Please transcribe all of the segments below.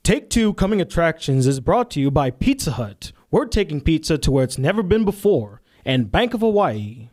Take Two Coming Attractions is brought to you by Pizza Hut. We're taking pizza to where it's never been before, and Bank of Hawaii.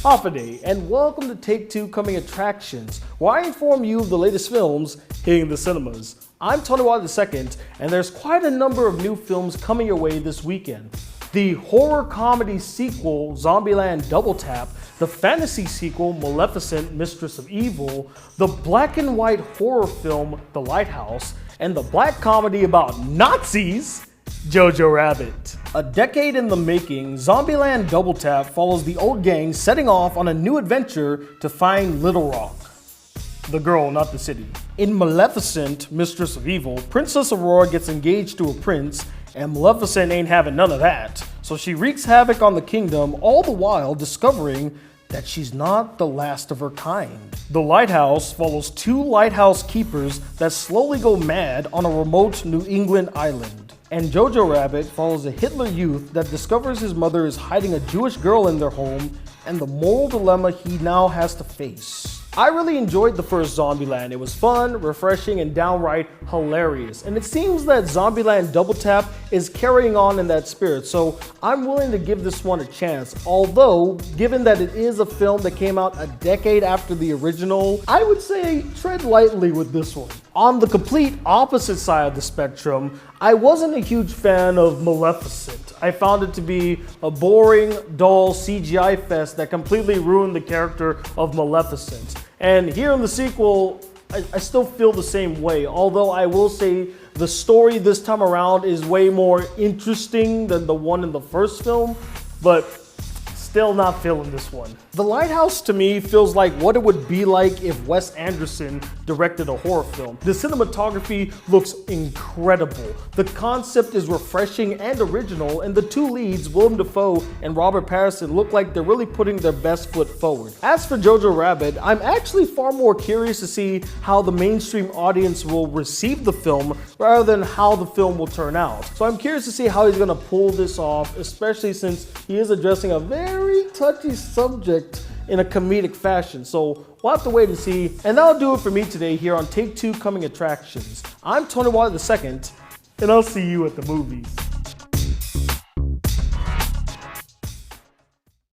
Hafade, and welcome to Take Two Coming Attractions, where I inform you of the latest films hitting the cinemas. I'm Tony Watt II, and there's quite a number of new films coming your way this weekend. The horror comedy sequel, Zombieland Double Tap, the fantasy sequel, Maleficent, Mistress of Evil, the black and white horror film, The Lighthouse, and the black comedy about Nazis, Jojo Rabbit. A decade in the making, Zombieland Double Tap follows the old gang setting off on a new adventure to find Little Rock. The girl, not the city. In Maleficent, Mistress of Evil, Princess Aurora gets engaged to a prince, and Maleficent ain't having none of that. So she wreaks havoc on the kingdom, all the while discovering that she's not the last of her kind. The Lighthouse follows two lighthouse keepers that slowly go mad on a remote New England island. And Jojo Rabbit follows a Hitler youth that discovers his mother is hiding a Jewish girl in their home and the moral dilemma he now has to face. I really enjoyed the first Zombieland. It was fun, refreshing, and downright hilarious. And it seems that Zombieland Double Tap is carrying on in that spirit, so I'm willing to give this one a chance. Although, given that it is a film that came out a decade after the original, I would say tread lightly with this one. On the complete opposite side of the spectrum, I wasn't a huge fan of Maleficent. I found it to be a boring, dull CGI fest that completely ruined the character of Maleficent. And here in the sequel, I still feel the same way, although I will say the story this time around is way more interesting than the one in the first film, but still not feeling this one. The Lighthouse to me feels like what it would be like if Wes Anderson directed a horror film. The cinematography looks incredible. The concept is refreshing and original, and the two leads, Willem Dafoe and Robert Pattinson, look like they're really putting their best foot forward. As for Jojo Rabbit, I'm actually far more curious to see how the mainstream audience will receive the film rather than how the film will turn out. So I'm curious to see how he's gonna pull this off, especially since he is addressing a very touchy subject in a comedic fashion. So we'll have to wait and see. And that'll do it for me today here on Take Two Coming Attractions. I'm Tony Watt II, and I'll see you at the movies.